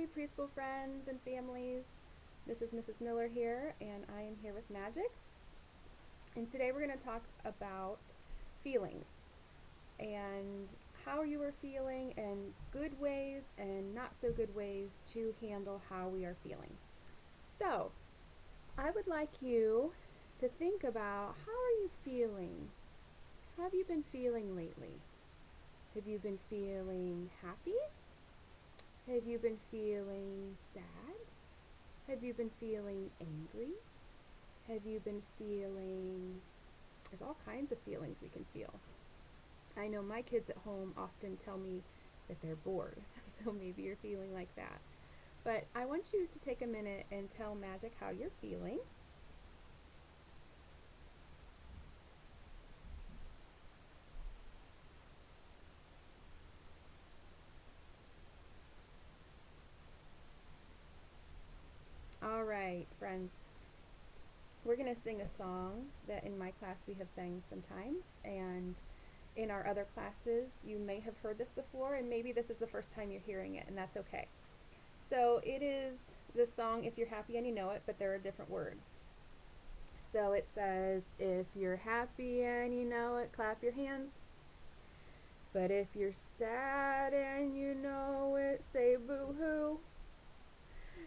Hi, preschool friends and families. This is Mrs. Miller here, and I am here with Magic. And today we're going to talk about feelings and how you are feeling, and good ways and not so good ways to handle how we are feeling. So, I would like you to think about, how are you feeling? How have you been feeling lately? Have you been feeling happy? Have you been feeling sad? Have you been feeling angry? Have you been feeling... There's all kinds of feelings we can feel. I know my kids at home often tell me that they're bored, so maybe you're feeling like that. But I want you to take a minute and tell Magic how you're feeling. All right, friends. We're going to sing a song that in my class we have sang sometimes, and in our other classes you may have heard this before, and maybe this is the first time you're hearing it, and that's okay. So it is the song If You're Happy and You Know It, but there are different words. So it says, if you're happy and you know it, clap your hands. But if you're sad and you know it, say boo-hoo.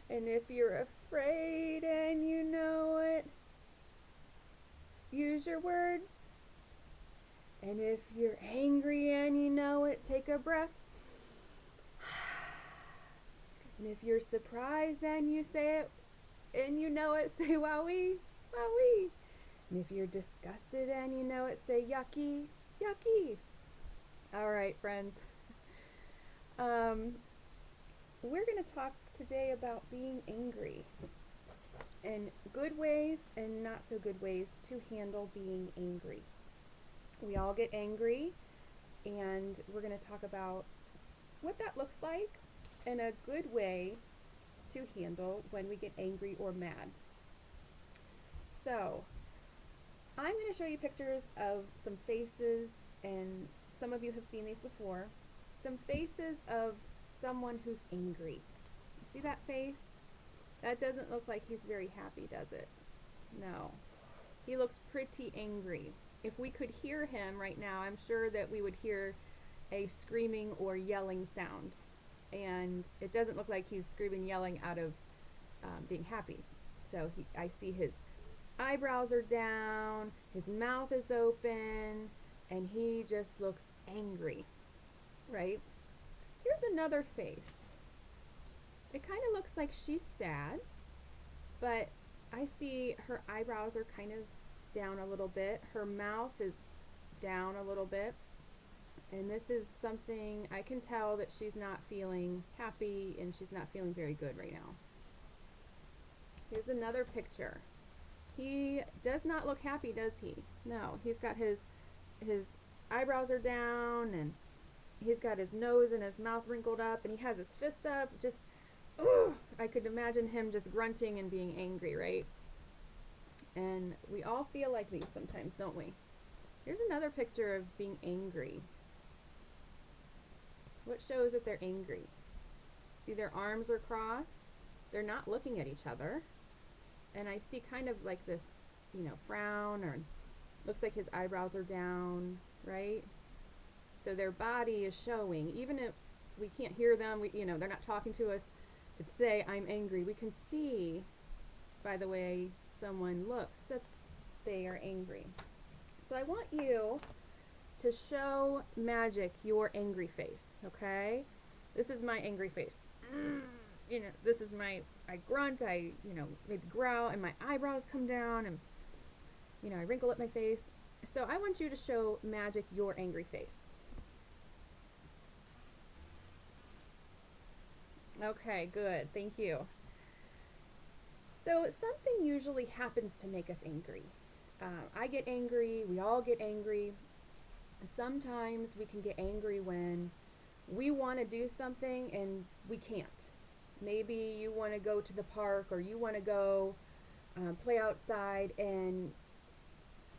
And if you're afraid and you know it, use your words. And if you're angry and you know it, take a breath. And if you're surprised and you say it and you know it, say wowee, wowee. And if you're disgusted and you know it, say yucky, yucky. All right, friends. We're going to talk today about being angry and good ways and not so good ways to handle being angry. We all get angry, and we're going to talk about what that looks like and a good way to handle when we get angry or mad. So, I'm going to show you pictures of some faces, and some of you have seen these before. Some faces of someone who's angry. You see that face? That doesn't look like he's very happy, does it? No. He looks pretty angry. If we could hear him right now, I'm sure that we would hear a screaming or yelling sound. And it doesn't look like he's screaming, yelling out of being happy. So I see his eyebrows are down, his mouth is open, and he just looks angry, right? Here's another face. It kind of looks like she's sad, but I see her eyebrows are kind of down a little bit. Her mouth is down a little bit. And this is something I can tell that she's not feeling happy, and she's not feeling very good right now. Here's another picture. He does not look happy, does he? No, he's got his eyebrows are down, and he's got his nose and his mouth wrinkled up, and he has his fists up. Just, I could imagine him just grunting and being angry, right? And we all feel like these sometimes, don't we? Here's another picture of being angry. What shows that they're angry? See, their arms are crossed. They're not looking at each other. And I see kind of like this, frown, or looks like his eyebrows are down, right? So their body is showing. Even if we can't hear them, they're not talking to us to say, I'm angry. We can see by the way someone looks that they are angry. So I want you to show Magic your angry face, okay? This is my angry face. This is I grunt, I maybe growl, and my eyebrows come down, and I wrinkle up my face. So I want you to show Magic your angry face. Okay, good, thank you. So something usually happens to make us angry. I get angry, we all get angry. Sometimes we can get angry when we want to do something and we can't. Maybe you want to go to the park, or you want to go play outside, and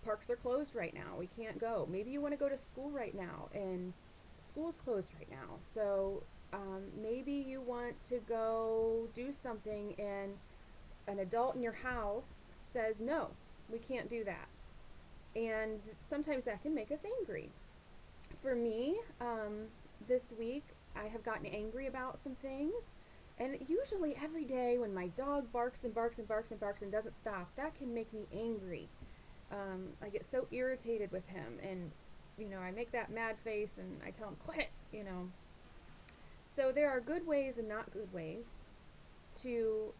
parks are closed right now. We can't go. Maybe you want to go to school right now, and school's closed right now. So Maybe you want to go do something and an adult in your house says, no, we can't do that. And sometimes that can make us angry. For me, this week, I have gotten angry about some things. And usually every day when my dog barks and barks and barks and barks and doesn't stop, that can make me angry. I get so irritated with him, and I make that mad face and I tell him, quit it. So there are good ways and not good ways to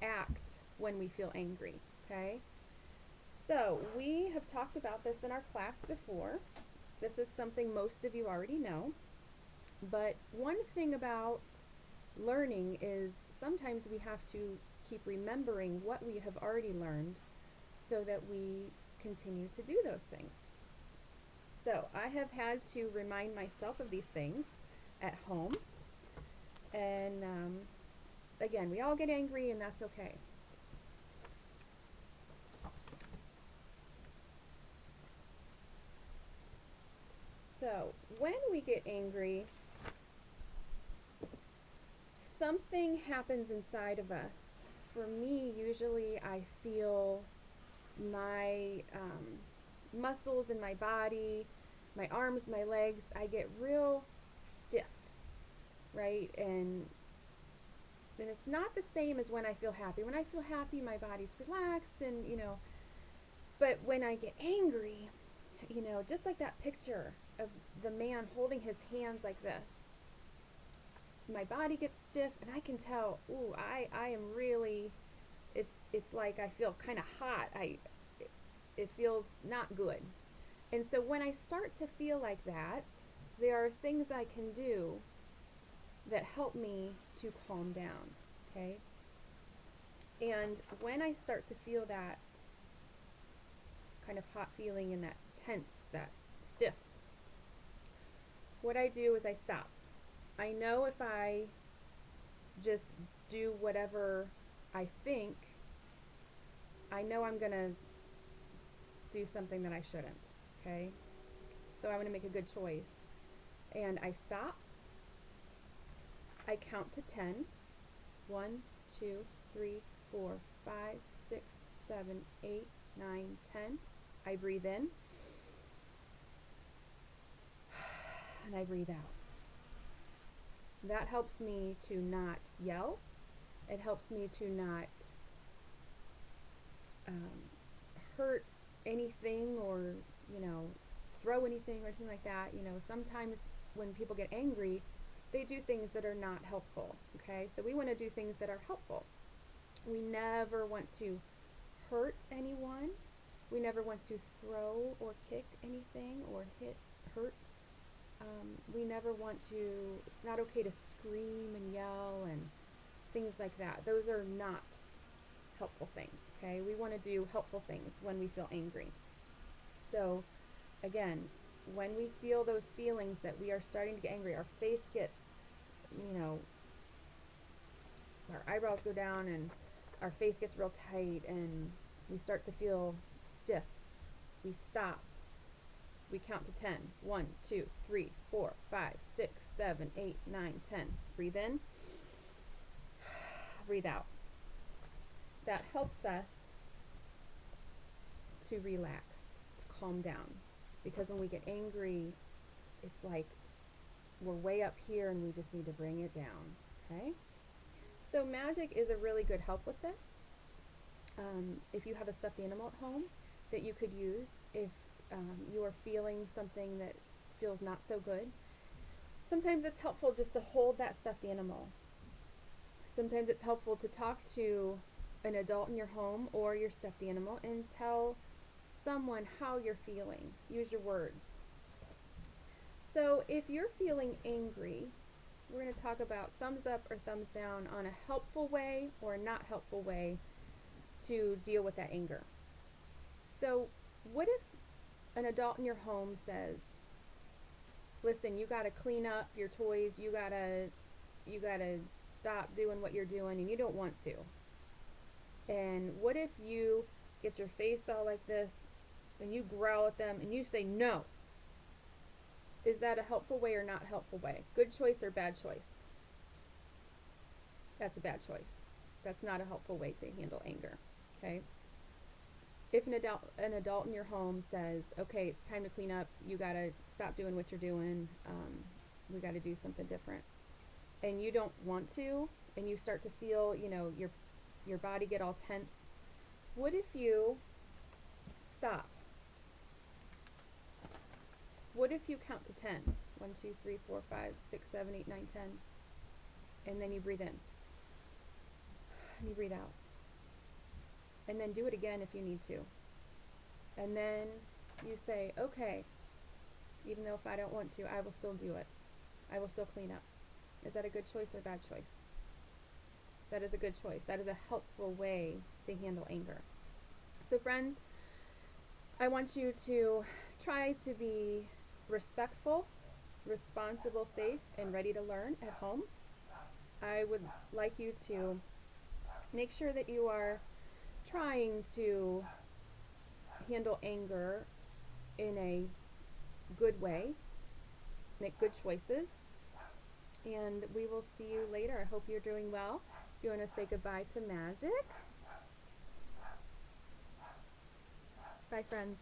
act when we feel angry, okay? So we have talked about this in our class before. This is something most of you already know. But one thing about learning is sometimes we have to keep remembering what we have already learned so that we continue to do those things. So I have had to remind myself of these things at home. And again, we all get angry, and that's okay. So when we get angry, something happens inside of us. For me, usually I feel my muscles in my body, my arms, my legs, I get real stiff, right? And it's not the same as when I feel happy. When I feel happy, my body's relaxed and, but when I get angry, just like that picture of the man holding his hands like this, my body gets stiff and I can tell, ooh, I am really, it's like I feel kind of hot. It feels not good. And so when I start to feel like that, there are things I can do that help me to calm down, okay? And when I start to feel that kind of hot feeling and that tense, that stiff, what I do is I stop. I know if I just do whatever I think, I know I'm going to do something that I shouldn't, okay? So I'm going to make a good choice. And I stop. I count to 10. 1, 2, 3, 4, 5, 6, 7, 8, 9, 10. I breathe in. And I breathe out. That helps me to not yell. It helps me to not hurt anything or, throw anything or anything like that. Sometimes when people get angry, they do things that are not helpful, okay? So we want to do things that are helpful. We never want to hurt anyone. We never want to throw or kick anything or hurt. We never want to, it's not okay to scream and yell and things like that. Those are not helpful things, okay? We want to do helpful things when we feel angry. So, again, when we feel those feelings that we are starting to get angry, our face gets, our eyebrows go down and our face gets real tight and we start to feel stiff. We stop. We count to 10. 1, 2, 3, 4, 5, 6, 7, 8, 9, 10. Breathe in. Breathe out. That helps us to relax, to calm down. Because when we get angry, it's like we're way up here and we just need to bring it down, okay? So magic is a really good help with this. If you have a stuffed animal at home that you could use, if you are feeling something that feels not so good, sometimes it's helpful just to hold that stuffed animal. Sometimes it's helpful to talk to an adult in your home or your stuffed animal and tell someone how you're feeling. Use your words. So if you're feeling angry, we're going to talk about thumbs up or thumbs down on a helpful way or a not helpful way to deal with that anger. So what if an adult in your home says, listen, you got to clean up your toys, you got to stop doing what you're doing and you don't want to. And what if you get your face all like this and you growl at them and you say no? Is that a helpful way or not helpful way? Good choice or bad choice? That's a bad choice. That's not a helpful way to handle anger. Okay? If an adult in your home says, okay, it's time to clean up, you gotta stop doing what you're doing, we gotta do something different, and you don't want to, and you start to feel, your body get all tense, what if you stop? What if you count to 10? 1, 2, 3, 4, 5, 6, 7, 8, 9, 10. And then you breathe in. And you breathe out. And then do it again if you need to. And then you say, okay, even though if I don't want to, I will still do it. I will still clean up. Is that a good choice or bad choice? That is a good choice. That is a helpful way to handle anger. So friends, I want you to try to be respectful, responsible, safe, and ready to learn at home. I would like you to make sure that you are trying to handle anger in a good way, make good choices, and we will see you later. I hope you're doing well. If you want to say goodbye to Magic. Bye, friends.